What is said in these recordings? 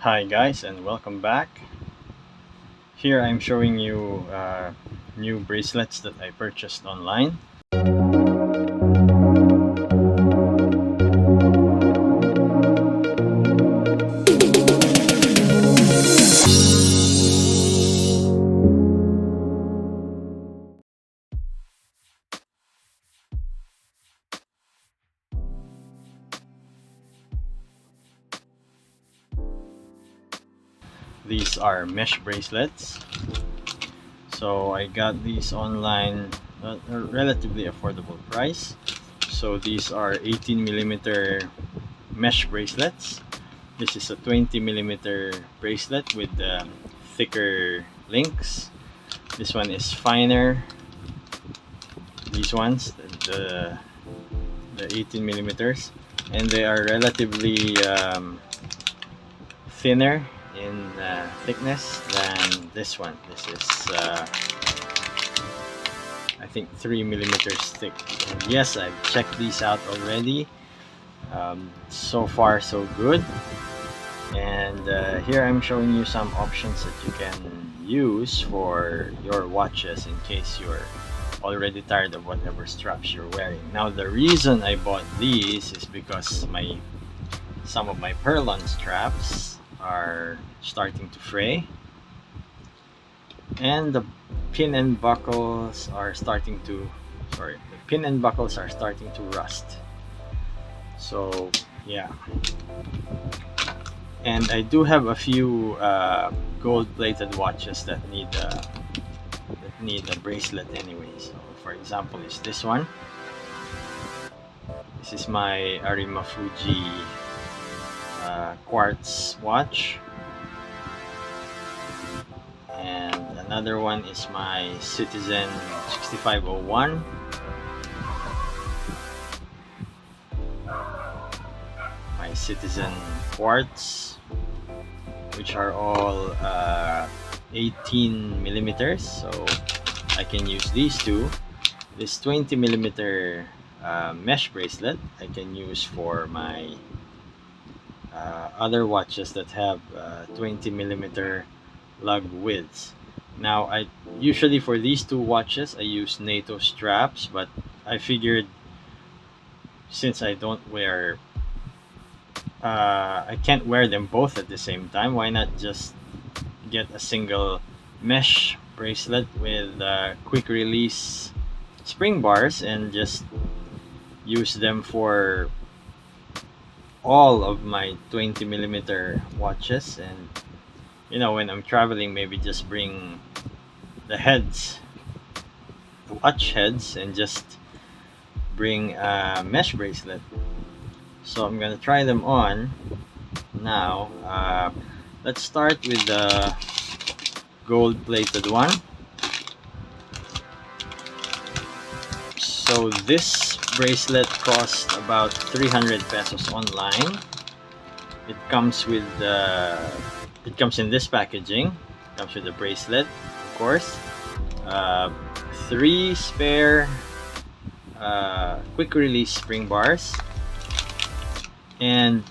Hi guys, and welcome back. Here I'm showing you new bracelets that I purchased online. These are mesh bracelets. So I got these online at a relatively affordable price. So these are 18 millimeter mesh bracelets. This is a 20 millimeter bracelet with thicker links. This one is finer. These ones, the 18 millimeters, and they are relatively thinner in thickness than this one. This is I think 3 millimeters thick. And yes, I've checked these out already. So far so good. And here I'm showing you some options that you can use for your watches in case you're already tired of whatever straps you're wearing. Now the reason I bought these is because some of my pearl-on straps are starting to fray, and the pin and buckles are starting to rust. So yeah, and I do have a few gold-plated watches that need a bracelet anyway. So for example is this one. This is my Arima Fuji quartz watch, and another one is my Citizen 6501, my Citizen quartz, which are all 18 millimeters, so I can use these two. This 20 millimeter mesh bracelet I can use for my other watches that have 20 millimeter lug widths. Now I usually, for these two watches, I use NATO straps, but I figured since I can't wear them both at the same time, why not just get a single mesh bracelet with quick release spring bars and just use them for all of my 20 millimeter watches. And when I'm traveling, maybe just bring the watch heads, and just bring a mesh bracelet. So I'm gonna try them on now. Let's start with the gold plated one. So this bracelet cost about 300 pesos online. It comes with in this packaging. It comes with the bracelet, of course, 3 spare quick release spring bars, and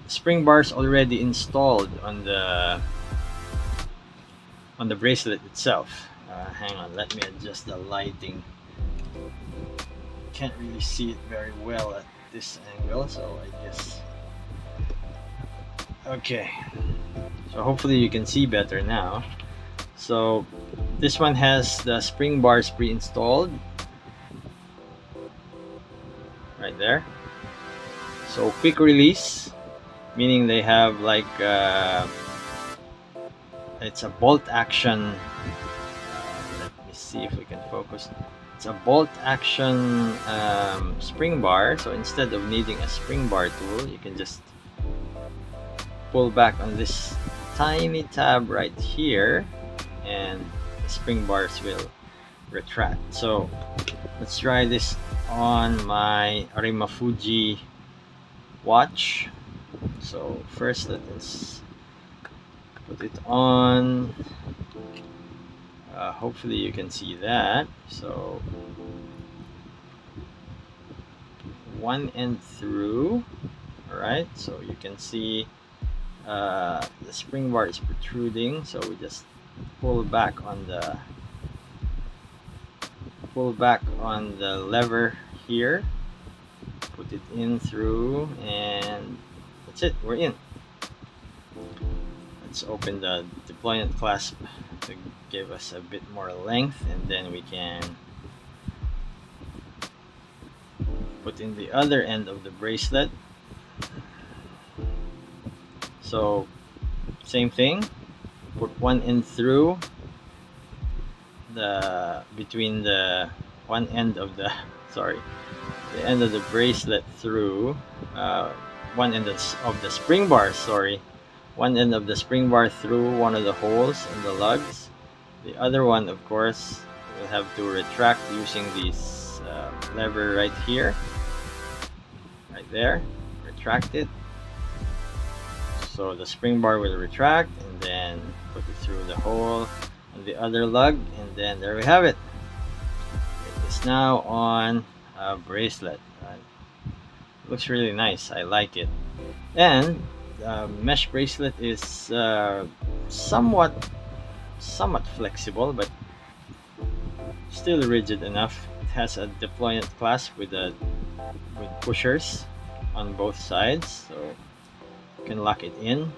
spring bars already installed on the bracelet itself. Hang on, let me adjust the lighting. Can't really see it very well at this angle, so I guess okay, so hopefully you can see better now. So this one has the spring bars pre-installed right there. So quick release, meaning they have like it's a bolt action. Let me see if we can focus. It's a bolt action spring bar, so instead of needing a spring bar tool, you can just pull back on this tiny tab right here, and the spring bars will retract. So let's try this on my Arima Fuji watch. So first let's put it on. Hopefully you can see that. So one end through, All right, so you can see the spring bar is protruding, so we just pull back on the lever here, put it in through, and that's it, we're in. Let's open the deployment clasp to give us a bit more length, and then we can put in the other end of the bracelet. So same thing, put one end through between the one end of the the end of the bracelet through one end of the spring bar, one end of the spring bar through one of the holes in the lugs. The other one, of course, we'll have to retract using this lever right here, right there. Retract it, so the spring bar will retract, and then put it through the hole on the other lug, and then there we have it. It is now on a bracelet. Looks really nice, I like it. And mesh bracelet is somewhat flexible, but still rigid enough. It has a deployment clasp with pushers on both sides, so you can lock it in.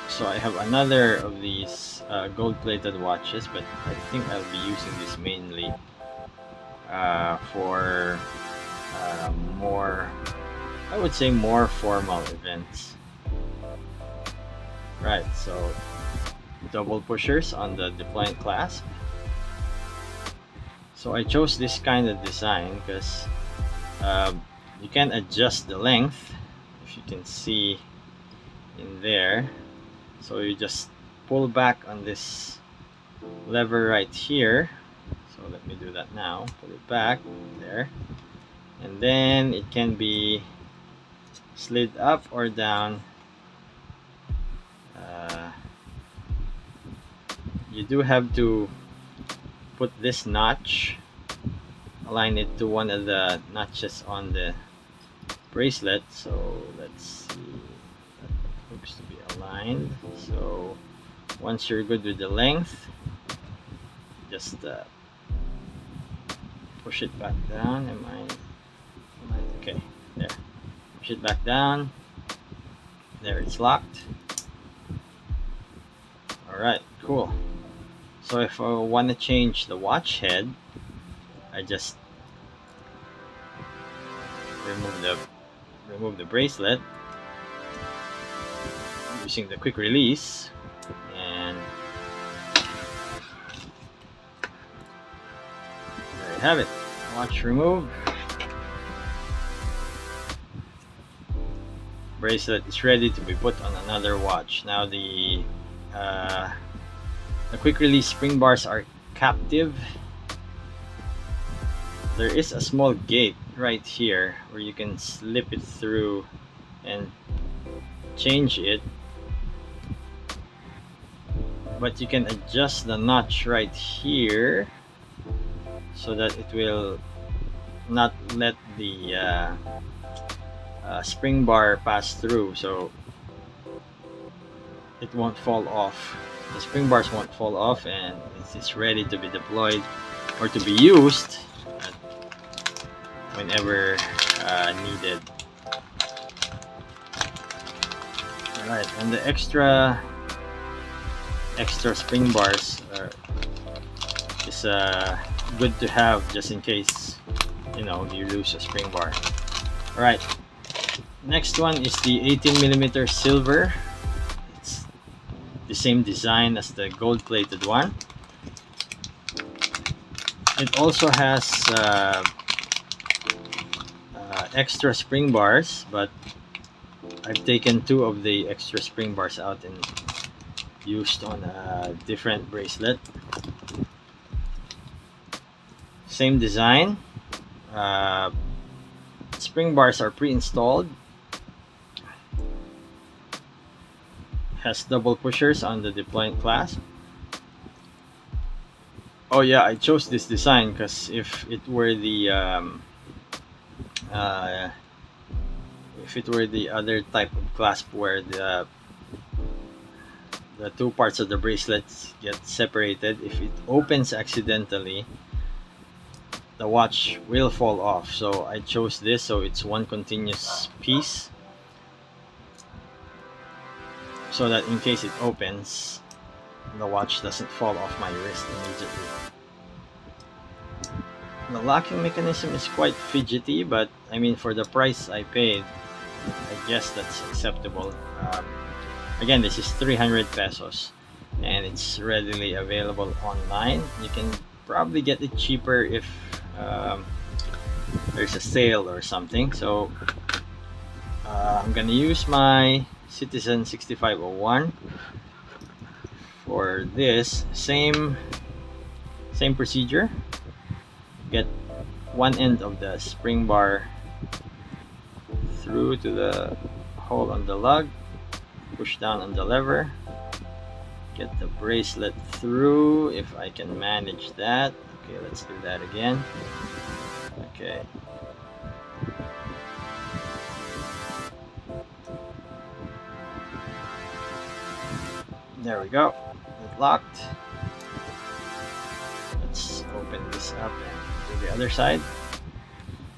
So I have another of these gold-plated watches, but I think I'll be using this mainly for more, I would say, more formal events. Right, so double pushers on the deployment clasp. So I chose this kind of design because you can adjust the length, if you can see in there. So you just pull back on this lever right here. So let me do that now. Pull it back there, and then it can be slid up or down. You do have to put this notch, align it to one of the notches on the bracelet. So let's see, that looks to be aligned. So once you're good with the length, just push it back down. Am I okay? There, push it back down. There, it's locked. All right, cool. So if I want to change the watch head, I just remove the bracelet using the quick release, and there you have it. Watch removed. Bracelet is ready to be put on another watch. Now the quick release spring bars are captive. There is a small gate right here where you can slip it through and change it, but you can adjust the notch right here so that it will not let the spring bar pass through, so it won't fall off. The spring bars won't fall off, and it's ready to be deployed or to be used whenever needed. Alright, and the extra spring bars is good to have just in case you lose a spring bar. Alright, next one is the 18mm silver. It's the same design as the gold-plated one. It also has extra spring bars, but I've taken 2 of the extra spring bars out and used on a different bracelet. Same design. Spring bars are pre-installed. Has double pushers on the deployment clasp. Oh yeah, I chose this design because uh, if it were the other type of clasp where the two parts of the bracelets get separated, if it opens accidentally, the watch will fall off. So I chose this, so it's one continuous piece, so that in case it opens, the watch doesn't fall off my wrist immediately. The locking mechanism is quite fidgety, but I mean, for the price I paid, I guess that's acceptable. Again, this is 300 pesos and it's readily available online. You can probably get it cheaper if there's a sale or something. So I'm gonna use my Citizen 6501 for this same procedure. Get one end of the spring bar through to the hole on the lug, push down on the lever, get the bracelet through if I can manage that. Okay, let's do that again. Okay. There we go. It locked. Let's open this up and do the other side.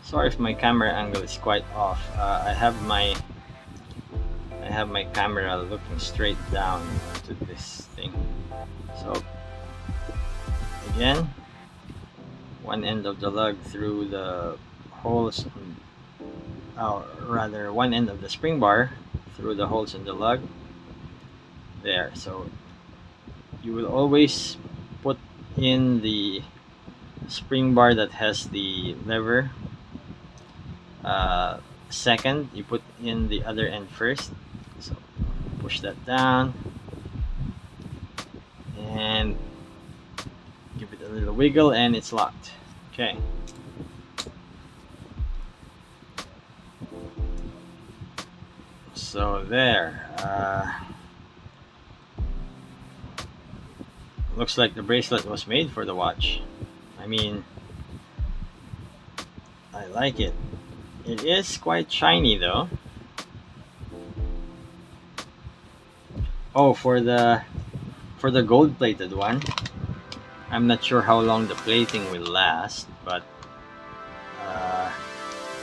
Sorry if my camera angle is quite off. I have my camera looking straight down to this thing. So again, one end of the lug through the holes, or rather one end of the spring bar through the holes in the lug. There. So you will always put in the spring bar that has the lever second. You put in the other end first. So push that down and give it a little wiggle and it's locked. Okay. So there. Looks like the bracelet was made for the watch. I mean, I like it. It is quite shiny though. Oh, for the gold plated one, I'm not sure how long the plating will last, but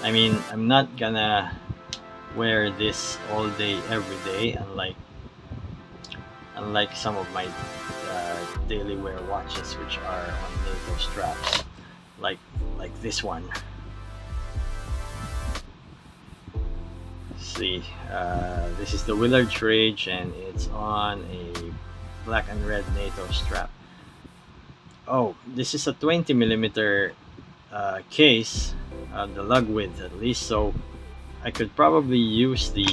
I mean, I'm not gonna wear this all day every day, unlike some of my daily wear watches which are on NATO straps, like this one. See, this is the Willard Rage and it's on a black and red NATO strap. Oh, this is a 20mm case, the lug width at least, so I could probably use the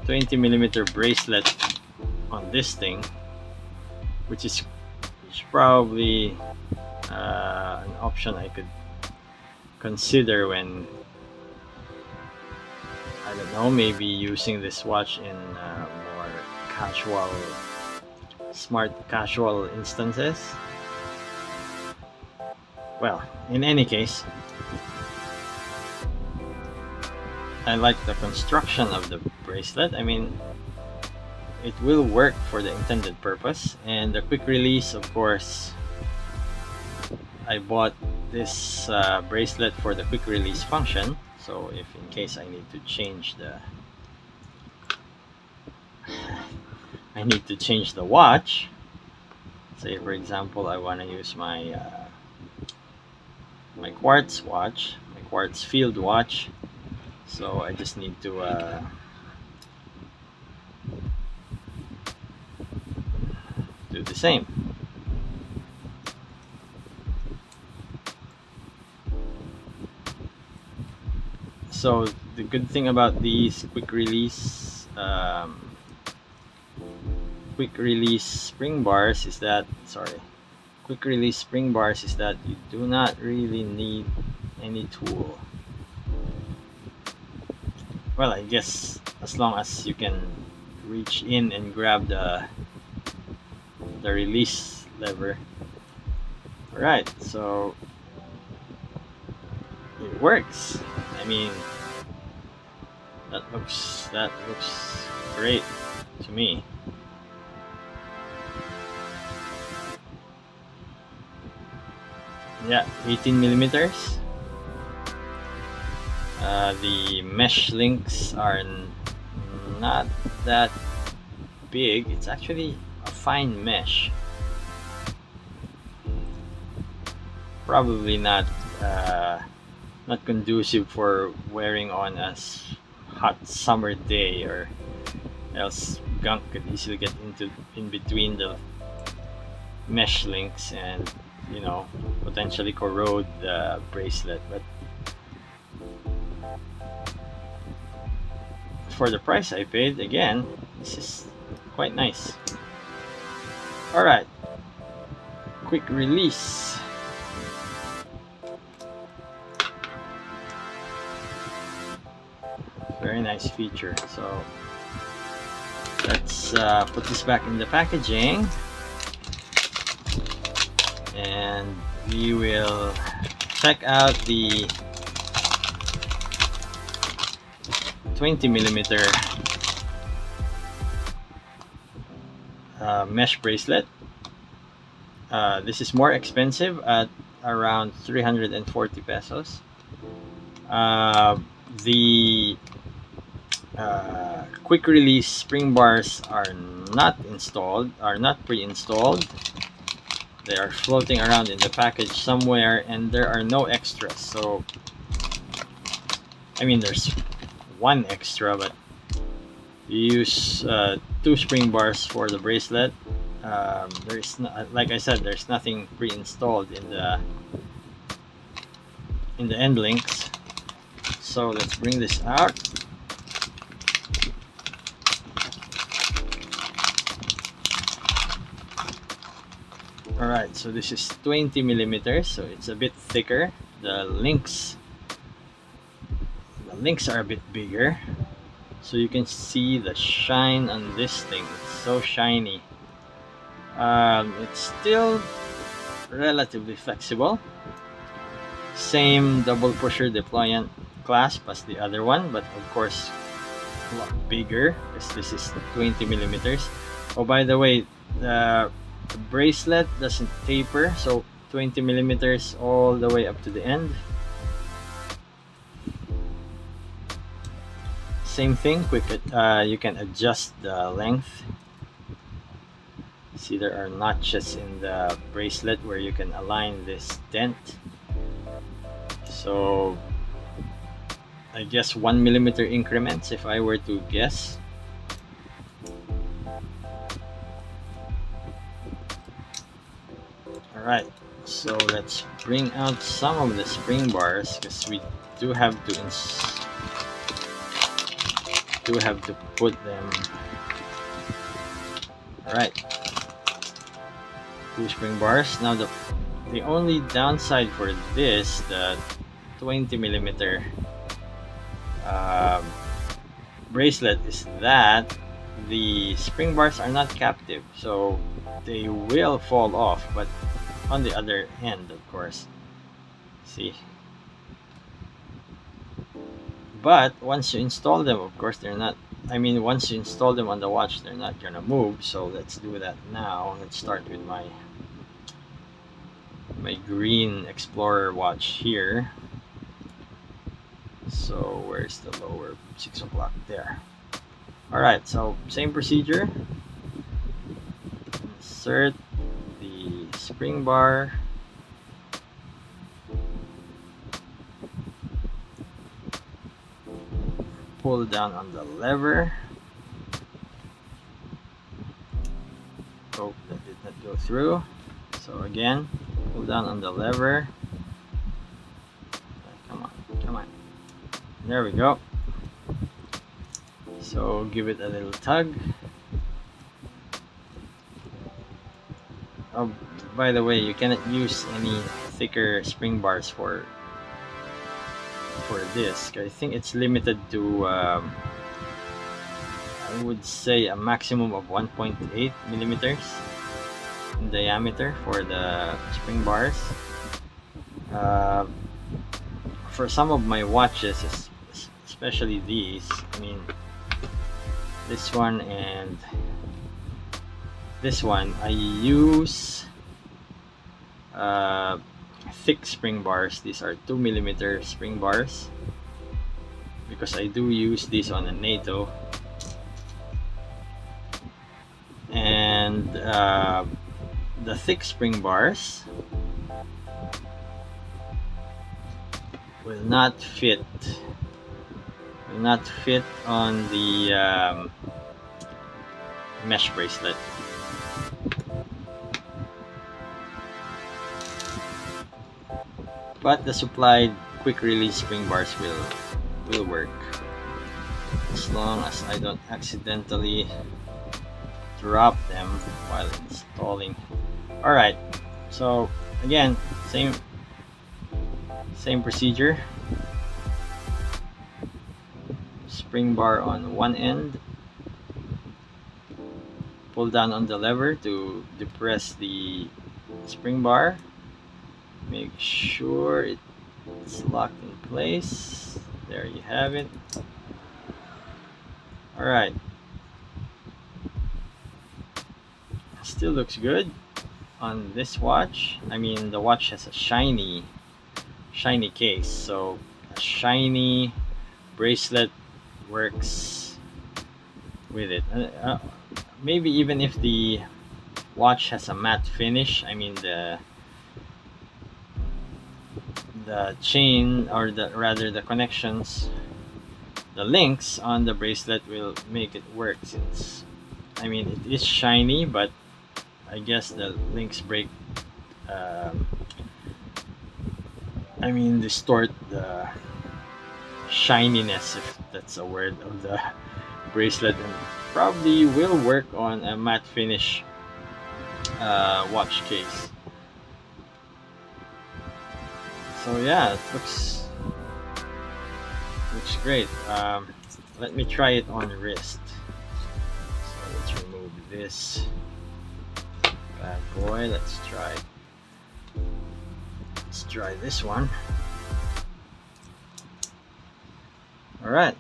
20mm bracelet on this thing, which is probably an option I could consider when, I don't know, maybe using this watch in more casual, smart casual instances. Well, in any case, I like the construction of the bracelet. I mean, it will work for the intended purpose, and the quick release, of course, I bought this bracelet for the quick release function. So if in case I need to change the watch, say for example I want to use my my quartz watch, my quartz field watch, so I just need to do the same. So the good thing about these quick release spring bars is that, quick release spring bars is that you do not really need any tool. Well, I guess as long as you can reach in and grab the release lever, Right, so it works. I mean, that looks great to me. Yeah, 18 millimeters. The mesh links are not that big. It's actually a fine mesh. Probably uh, not conducive for wearing on a hot summer day, or else gunk could easily get into in between the mesh links and potentially corrode the bracelet. But for the price I paid, again, this is quite nice. All right, quick release. Very nice feature. So let's put this back in the packaging, and we will check out the 20 millimeter mesh bracelet. This is more expensive at around 340 pesos. The quick release spring bars are not pre-installed. They are floating around in the package somewhere, and there are no extras. So I mean, there's one extra, but you use 2 spring bars for the bracelet. There's like I said, there's nothing pre-installed in the end links. So let's bring this out. Alright, so this is 20 millimeters, so it's a bit thicker. The links are a bit bigger, so you can see the shine on this thing. It's so shiny. It's still relatively flexible. Same double pusher deployant clasp as the other one, but of course a lot bigger because this is 20 millimeters. Oh, by the way, the bracelet doesn't taper, so 20 millimeters all the way up to the end. Same thing, you can adjust the length. See, there are notches in the bracelet where you can align this dent. So I guess 1 millimeter increments if I were to guess. Alright, so let's bring out some of the spring bars, because we do have to put them. Alright, 2 spring bars. Now the only downside for this, the 20 millimeter bracelet, is that the spring bars are not captive, so they will fall off. But on the other hand, of course, see, but once you install them, of course, once you install them on the watch, they're not gonna move. So let's do that now. Let's start with my green Explorer watch here. So where's the lower 6 o'clock there? Alright, so same procedure. Insert the spring bar. Pull down on the lever. Oh, that did not go through. So again, pull down on the lever. Come on. There we go. So give it a little tug. Oh, by the way, you cannot use any thicker spring bars for this. I think it's limited to I would say a maximum of 1.8 millimeters. in diameter for the spring bars. Uh, for some of my watches, especially these, I mean this one and this one, I use thick spring bars. These are 2mm spring bars because I do use these on a NATO. And the thick spring bars will not fit on the mesh bracelet. But the supplied quick release spring bars will work as long as I don't accidentally drop them while installing. Alright, so again, same procedure. Spring bar on one end, pull down on the lever to depress the spring bar, make sure it's locked in place. There you have it. Alright, still looks good on this watch. I mean, the watch has a shiny case, so a shiny bracelet works with it. Maybe even if the watch has a matte finish, I mean the chain, or the connections, the links on the bracelet will make it work, since I mean it is shiny, but I guess the links break, I mean distort the shininess, if that's a word, of the bracelet, and probably will work on a matte finish watch case. So yeah, it looks great. Let me try it on wrist. So let's remove this bad boy. Let's try this one. All right,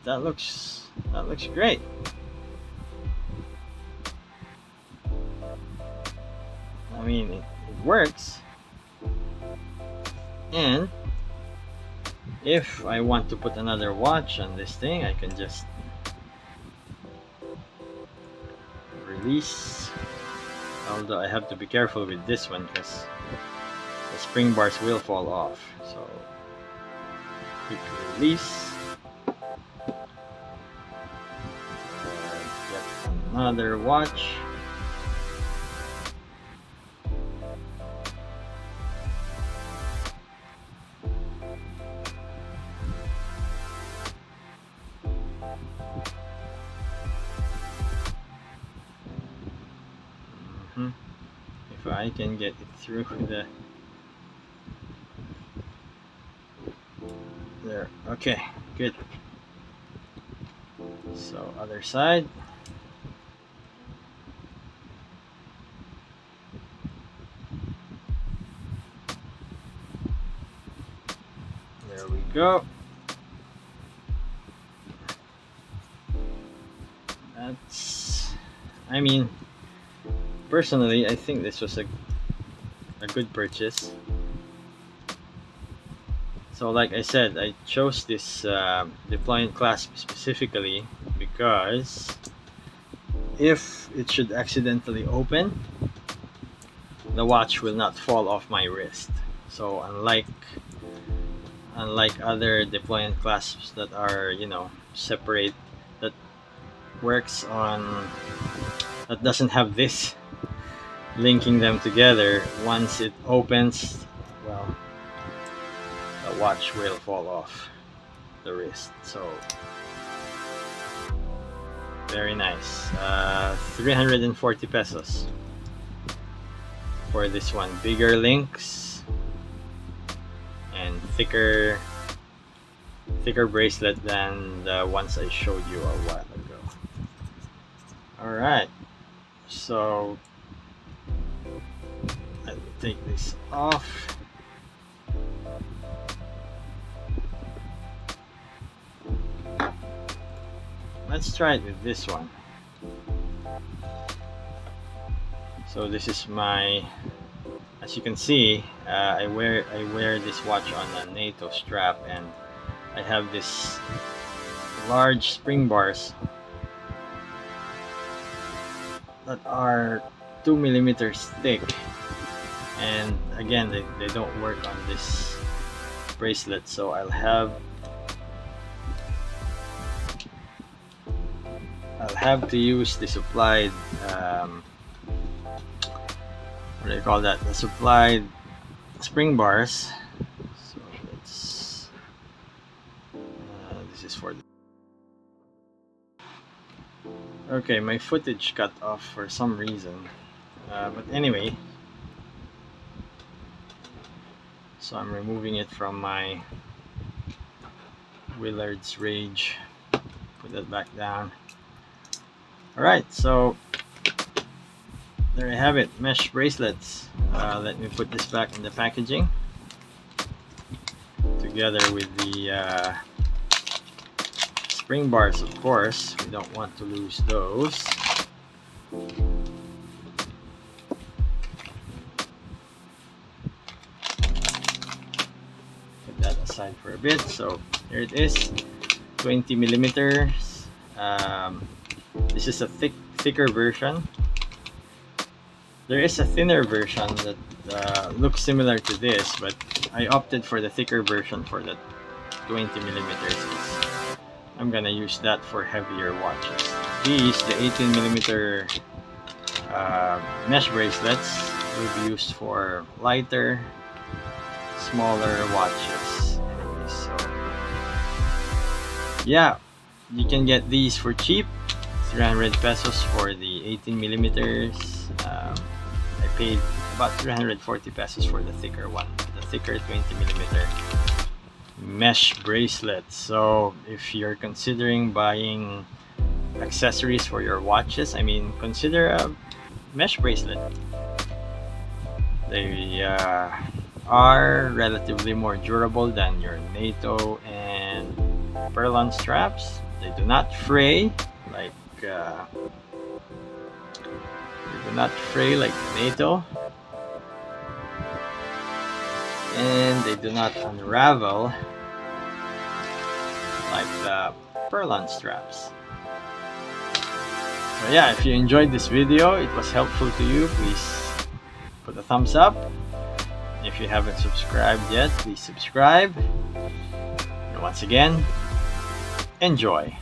that looks great. I mean, it works. And if I want to put another watch on this thing, I can just release. Although I have to be careful with this one because the spring bars will fall off. So quick release. Get another watch. If I can get it through there. Okay, good. So other side. There we go. I mean, personally, I think this was a good purchase. So like I said, I chose this deployment clasp specifically because if it should accidentally open, the watch will not fall off my wrist. So unlike other deployment clasps that are, separate, that doesn't have this linking them together, once it opens, well, the watch will fall off the wrist. So very nice. 340 pesos for this one. Bigger links and thicker bracelet than the ones I showed you a while ago. Alright, so take this off. Let's try it with this one. So this is my, as you can see, I wear this watch on a NATO strap, and I have this large spring bars that are 2 millimeters thick, and again they don't work on this bracelet, so I'll have to use the supplied what do you call that, the supplied spring bars. So let's this is for the, okay, my footage cut off for some reason, but anyway, so I'm removing it from my Willard's Rage, put that back down. Alright, so there I have it, mesh bracelets. Let me put this back in the packaging together with the spring bars, of course. We don't want to lose those. Put that aside for a bit. So here it is, 20 millimeters. This is a thicker version. There is a thinner version that looks similar to this, but I opted for the thicker version for the 20 millimeters. I'm gonna use that for heavier watches. These, the 18 millimeter mesh bracelets, will be used for lighter, smaller watches. Anyway, so yeah, you can get these for cheap, 300 pesos for the 18 millimeters. I paid about 340 pesos for the thicker one, the thicker 20 millimeter mesh bracelet. So if you're considering buying accessories for your watches, I mean, consider a mesh bracelet. They are relatively more durable than your NATO and Perlon straps. They do not fray like NATO, and they do not unravel like the Perlon straps. So yeah, if you enjoyed this video, it was helpful to you, please put a thumbs up. If you haven't subscribed yet, please subscribe. And once again, enjoy.